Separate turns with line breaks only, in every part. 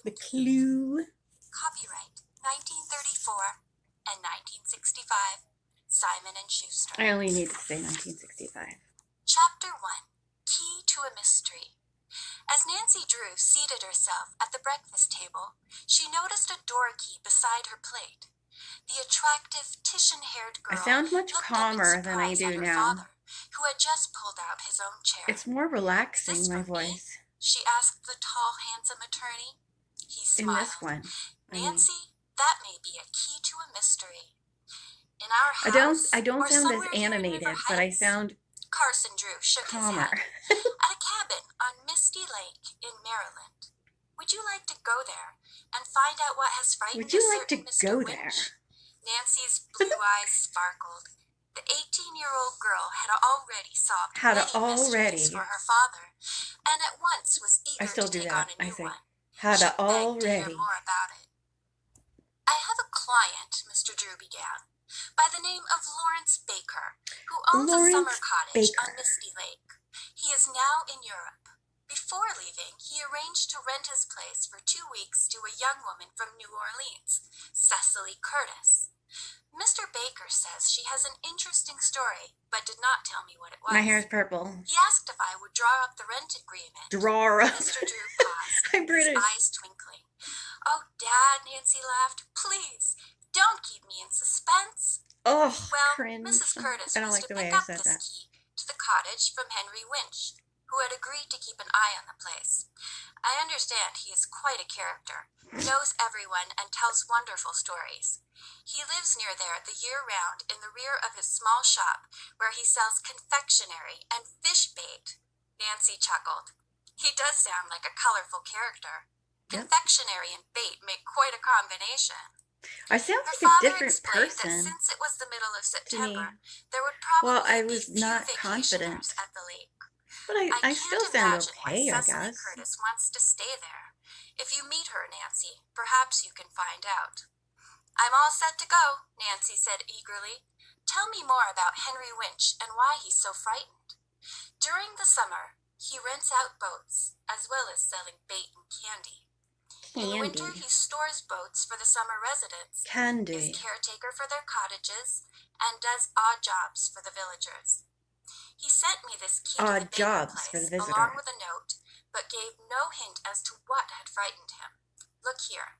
The clue.
Copyright 1934 and 1965. Simon & Schuster.
I only need to say 1965.
Chapter 1. Key to a Mystery. As Nancy Drew seated herself at the breakfast table, she noticed a door key beside her plate. The attractive, Titian-haired girl
I sound much
looked
calmer
up in
than I
surprise
do
at her
now.
father, who had just pulled out his own chair.
It's more relaxing,
"Is this
my
for me?"
voice.
she asked the tall, handsome attorney. He smiled.
In this one.
Nancy, that may be a key to a mystery. In our house,
I don't
or
sound as
somewhere here in
animated,
River
but I
Heights?
sound
Carson Drew shook
calmer.
his head. At a cabin on Misty Lake in Maryland. Would you like to go there and find out what has frightened
Would you
a
like to
certain Mr.
go
Winch?
there?
Nancy's blue eyes sparkled. The 18-year-old girl had already solved many mysteries for her father, and at once was eager to take on a new one.
Had
She begged to hear
already.
more about it. "I have a client," Mr. Drew began, "by the name of Lawrence Baker, who owns a summer cottage on Misty Lake. He is now in Europe. Before leaving, he arranged to rent his place for 2 weeks to a young woman from New Orleans, Cecily Curtis. Mr. Baker says she has an interesting story, but did not tell me what it was.
My hair is purple.
He asked if I would draw up the rent agreement." Mr. Drew paused,
I'm British.
his eyes twinkling. "Oh, Dad," Nancy laughed, "please, don't keep me in suspense."
Oh,
Well,
cringe.
Mrs. Curtis
I don't
was
like
to
the way
pick
I
up
said
this
that.
key to the cottage from Henry Winch, who had agreed to keep an eye on the place. I understand he is quite a character, knows everyone, and tells wonderful stories. He lives near there the year round in the rear of his small shop, where he sells confectionery and fish bait. Nancy chuckled. He does sound like a colorful character.
Yep.
Confectionery and bait make quite a combination.
I sound
Her
like a
father
different
explained that
person.
since it was the middle of
To me.
September, there would probably
Well, I
be
was
few
not
vacationers
confident.
at the lake.
But I
can't
still sound
imagine
okay,
why
I
Cecily
guess.
Curtis wants to stay there. If you meet her, Nancy, perhaps you can find out. "I'm all set to go," Nancy said eagerly. "Tell me more about Henry Winch and why he's so frightened." "During the summer, he rents out boats, as well as selling bait and candy. In winter, he stores boats for the summer residents, is caretaker for their cottages, and does odd jobs for the villagers. He sent me this key to the Baker place, along with a note, but gave no hint as to what had frightened him. Look here."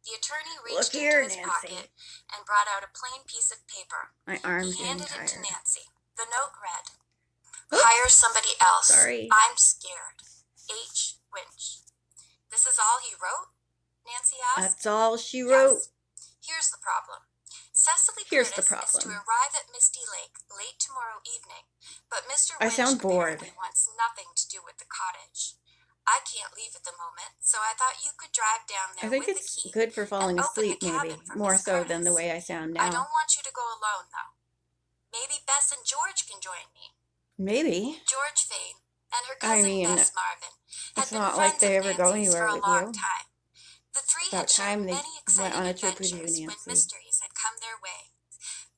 The attorney reached into his pocket and brought out a plain piece of paper.
My arm's
He handed
getting
it to
tired.
Nancy. The note read, "Hire somebody else.
Sorry.
I'm scared. H. Winch." "This is all he wrote?" Nancy asked.
That's all she wrote.
Yes. "Here's the problem. Cecily Curtis is to arrive at Misty Lake late tomorrow evening, but Mr. Winch apparently wants nothing to do with the cottage. I can't leave at the moment, so I thought you could drive down there with the key.
I think it's good for falling asleep, maybe, more so than the way I sound now.
I don't want you to go alone, though. Maybe Bess and George can join me."
Maybe.
George Fane and her cousin Bess Marvin had been
not
friends
like they
of
ever go
Nancy's
anywhere
for a
with
long
you.
time. The three had shared many exciting adventures when mysteries had come their way.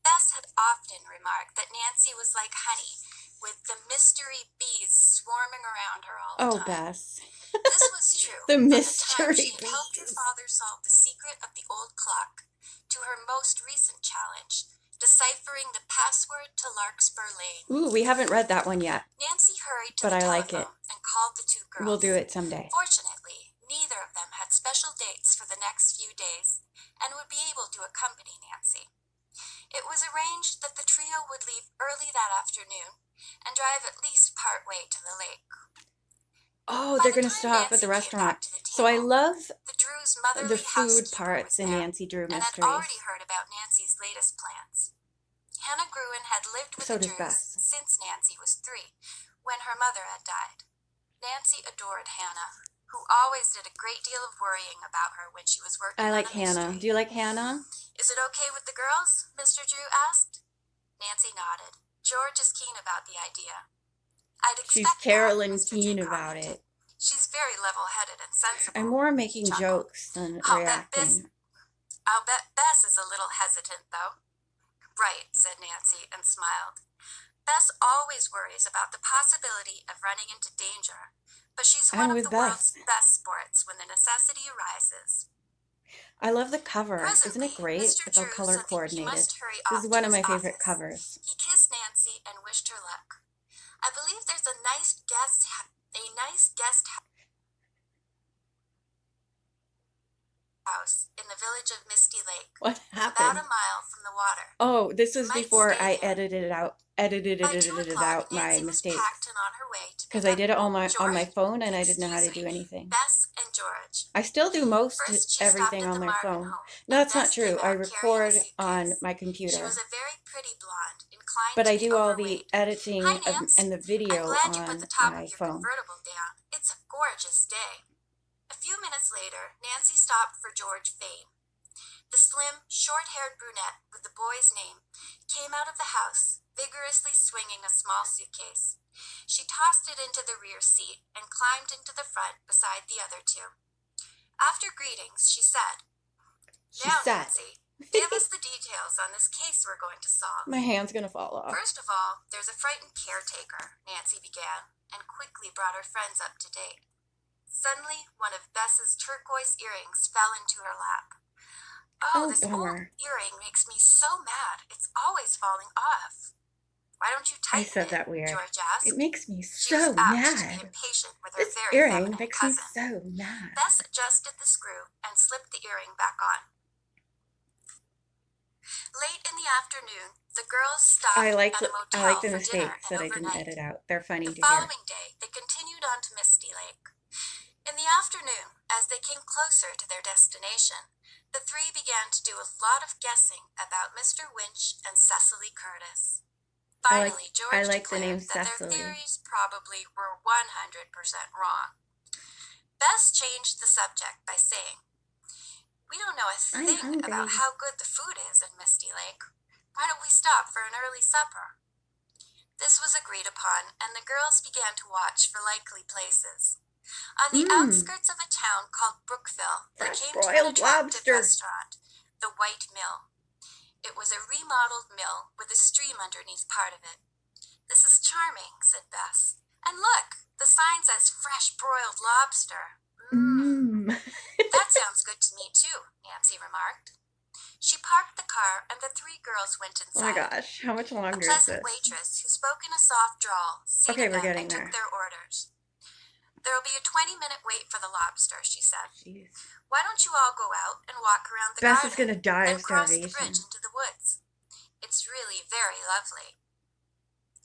Bess had often remarked that Nancy was like honey, with the mystery bees swarming around her all the time.
Oh, Bess.
This was true.
The
from
mystery
the time she had helped her father solve the secret of the old clock, to her most recent challenge, deciphering the password to Larkspur Lane.
Ooh, we haven't read that one yet.
Nancy hurried to the telephone and called the two girls.
We'll do it someday.
Fortunately, neither of them had special dates for the next few days and would be able to accompany Nancy. It was arranged that the trio would leave early that afternoon and drive at least part way to the lake.
Oh, they're going to stop at the restaurant. So I love the food parts in Nancy Drew Mysteries.
And had already heard about Nancy's latest plans. Hannah Gruen had lived with the Drews since Nancy was 3, when her mother had died. Nancy adored Hannah, who always did a great deal of worrying about her when she was working on a mystery.
I like Hannah. Do you like Hannah?
"Is it okay with the girls?" Mr. Drew asked. Nancy nodded. George is keen about the idea. "I'd expect
She's Carolyn
that," Mr.
keen
Drew
about
commented.
it.
"She's very level-headed and sensible."
I'm more making jokes than reacting.
I'll bet Bess is a little hesitant, though." "Right," said Nancy and smiled. "Bess always worries about the possibility of running into danger, but she's
I'm
one of
with
the
Beth.
world's best sports when the necessity arises.
I love the cover. Isn't it
Presently,
great?
Mr.
It's all
Drew
color
said that he
coordinated.
must hurry
This is
off to
one of
his
my favorite
office.
covers.
He kissed Nancy and wished her luck. I believe there's a nice guest house in the village of Misty Lake,
What
about
happened?
a mile from the water.
Oh, this
You
was
might
before
stay
I
there.
edited
By 2 o'clock,
out my
Nancy was
mistakes.
packed and on her way to
Because
pick
I
up
did it on my
George.
phone and I didn't know how to
Excuse
do
me,
anything.
Bess and George.
I still do most
First, she
everything
stopped at
on
the
my
Marvin
phone.
home.
No, that's not
Bess came
true. I
out carrying a
record on
suitcase.
my
She
computer.
was a very pretty blonde, inclined
But
to
I
be
do all the
overweight.
editing
Hi, Nance.
and the
I'm
video
glad you put
on
the top
my
of your
phone.
convertible down. It's a gorgeous day. A few minutes later, Nancy stopped for George Fane. The slim, short-haired brunette with the boy's name came out of the house, vigorously swinging a small suitcase. She tossed it into the rear seat and climbed into the front beside the other two. After greetings, she said, "Now, Nancy, give us the details on this case we're going to solve."
My hand's gonna fall off.
First of all, there's a frightened caretaker, Nancy began, and quickly brought her friends up to date. Suddenly, one of Bess's turquoise earrings fell into her lap. Oh, this
bummer.
old earring makes me so mad. It's always falling off. Why don't you
I
tighten
said
it?
that weird.
George asked.
It makes me
She was
so
apt to be
mad.
impatient with her
This
very
earring
feminine
makes me
cousin.
so mad.
Bess adjusted the screw and slipped the earring back on. Late in the afternoon, the girls stopped at a motel
I like the
for dinner
mistakes
and
that I didn't
overnight.
edit out. They're funny
The
to hear.
following day, they continued on to Misty Lake. In the afternoon, as they came closer to their destination, the three began to do a lot of guessing about Mr. Winch and Cecily Curtis. Finally, George
the name
declared that
Cecily.
their theories probably were 100% wrong. Bess changed the subject by saying, "We don't know a thing about how good the food is in Misty Lake. Why don't we stop for an early supper?" This was agreed upon, and the girls began to watch for likely places. On the outskirts of a town called Brookville, they came to an attractive restaurant, the White Mill. It was a remodeled mill with a stream underneath part of it. "This is charming," said Bess. "And look, the sign says fresh broiled lobster." That sounds good to me too, Nancy remarked. She parked the car and the three girls went inside.
Oh my gosh, how much longer is
A
this?
pleasant waitress who spoke in a soft drawl seated them and took their orders. "There'll be a 20-minute wait for the lobster," she said.
Jeez.
"Why don't you all go out and walk around the
Bess
garden
is gonna die
and
of
cross
starvation.
the bridge into the woods? It's really very lovely."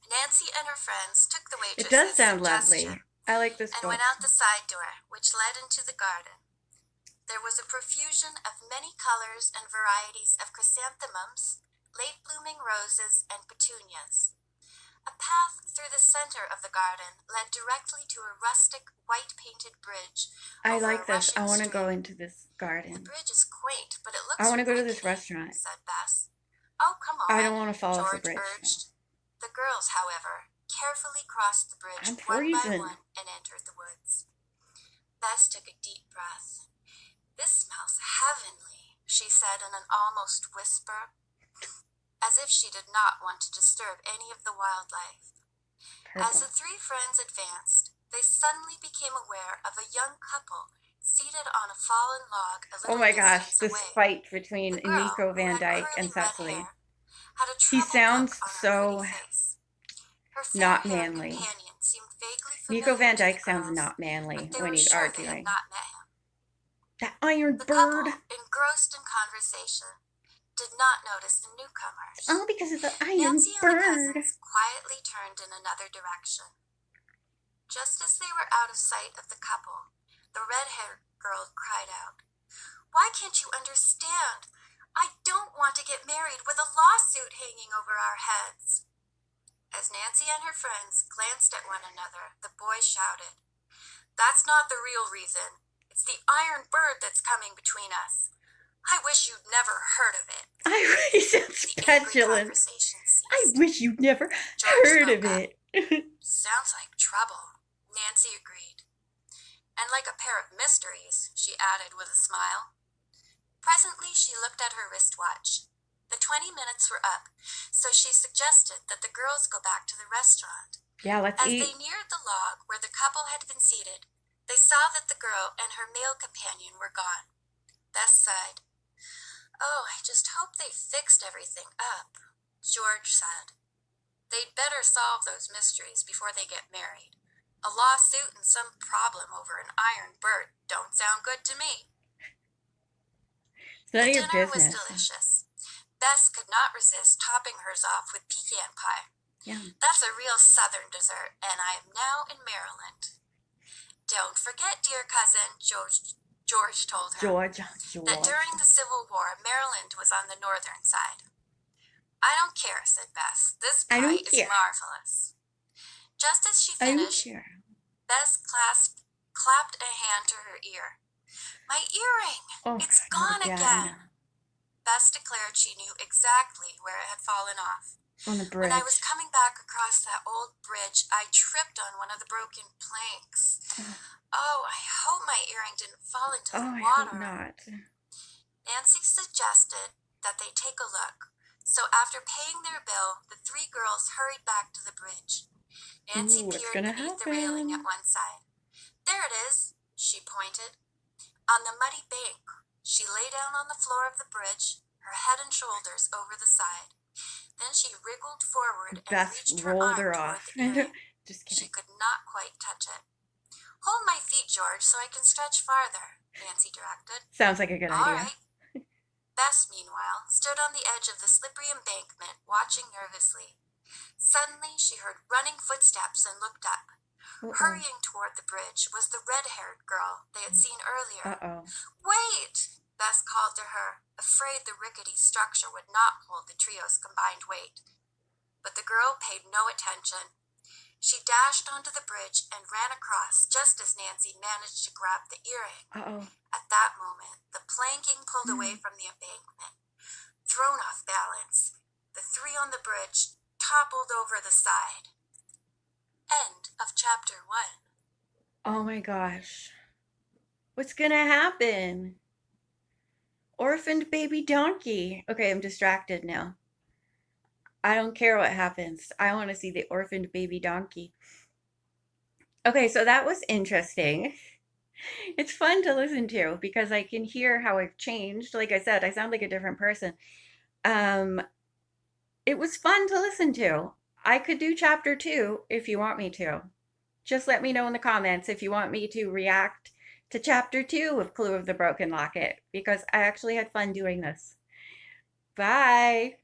Nancy and her friends took the waitress's
It does sound
suggestion
lovely. I like this
and
book.
went out the side door, which led into the garden. There was a profusion of many colors and varieties of chrysanthemums, late-blooming roses, and petunias. A path through the center of the garden led directly to a rustic, white-painted bridge.
I like this. I want to go into this
"The
garden.
bridge is quaint, but it looks
I want to go to this
rickety,"
restaurant.
said Bess. "Oh, come on,"
I don't want to fall off the
George
bridge.
urged. The girls, however, carefully crossed the bridge
I'm
one by
freezing.
one and entered the woods. Bess took a deep breath. "This smells heavenly," she said in an almost whisper, as if she did not want to disturb any of the wildlife. As the three friends advanced, they suddenly became aware of a young couple seated on a fallen log a little
Oh my gosh,
distance
this
away.
fight between
The girl,
Nico
who
Van
had
Dyke
curly
and
red
Cecily.
hair, had a
He
troubled
sounds
look on her
so
pretty face. Her
not
fair-haired
manly.
companion seemed vaguely familiar
Nico Van
to the
Dyke sounds
girls,
not manly
but they
when
were
he's
sure they
arguing.
had not met him.
That iron
The
bird.
couple, engrossed in conversation, did not notice the newcomers.
Oh, because of the iron
Nancy and the
bird.
cousins quietly turned in another direction. Just as they were out of sight of the couple, the red-haired girl cried out, "Why can't you understand? I don't want to get married with a lawsuit hanging over our heads." As Nancy and her friends glanced at one another, the boy shouted, "That's not the real reason. It's the iron bird that's coming between us. I wish you'd never heard of it."
He sounds petulant. I wish you'd never heard of it.
"Sounds like trouble," Nancy agreed. "And like a pair of mysteries," she added with a smile. Presently she looked at her wristwatch. The 20 minutes were up, so she suggested that the girls go back to the restaurant.
Yeah, let's
As
eat.
they neared the log where the couple had been seated, They saw that the girl and her male companion were gone. Bess sighed. "Oh, I just hope they fixed everything up," George said. "They'd better solve those mysteries before they get married. A lawsuit and some problem over an iron bird don't sound good to me."
It's none
The
of your
dinner was
business.
delicious. Bess could not resist topping hers off with pecan pie.
Yeah.
"That's a real Southern dessert, and I am now in Maryland." "Don't forget, dear cousin," George told her,
George.
"that during the Civil War, Maryland was on the northern side." "I don't care," said Bess. "This
I
pie
don't
is
care.
marvelous." Just as she
I don't
finished,
care.
Bess clapped a hand to her ear. "My earring!
Oh,
It's
not
gone again!" Bess declared she knew exactly where it had fallen off.
On the
"When
bridge.
I was coming back across that old bridge, I tripped on one of the broken planks. Oh, I hope my earring didn't fall into the
I
water."
hope not.
Nancy suggested that they take a look. So after paying their bill, the three girls hurried back to the bridge. Nancy
Ooh, what's
peered
gonna
beneath the railing
happen?
at one side. "There it is," she pointed. On the muddy bank, she lay down on the floor of the bridge, her head and shoulders over the side. Then she wriggled forward and
Beth
reached her
rolled
arm
her
toward
off.
the earring.
Just
She
kidding.
could not quite touch it. "Hold my feet, George, so I can stretch farther," Nancy directed.
Sounds like a good
"All
idea.
right." Bess, meanwhile, stood on the edge of the slippery embankment, watching nervously. Suddenly, she heard running footsteps and looked up. Hurrying toward the bridge was the red-haired girl they had seen earlier.
Uh-oh.
"Wait!" Bess called to her, afraid the rickety structure would not hold the trio's combined weight. But the girl paid no attention. She dashed onto the bridge and ran across just as Nancy managed to grab the earring.
Uh-oh.
At that moment, the planking pulled away from the embankment. Thrown off balance, the three on the bridge toppled over the side. End of chapter 1.
Oh my gosh. What's gonna happen? Orphaned baby donkey. Okay, I'm distracted now. I don't care what happens. I want to see the orphaned baby donkey. Okay, so that was interesting. It's fun to listen to because I can hear how I've changed. Like I said, I sound like a different person. Um, it was fun to listen to. I could do chapter 2 if you want me to. Just let me know in the comments if you want me to react to chapter 2 of Clue of the Broken Locket because I actually had fun doing this. Bye.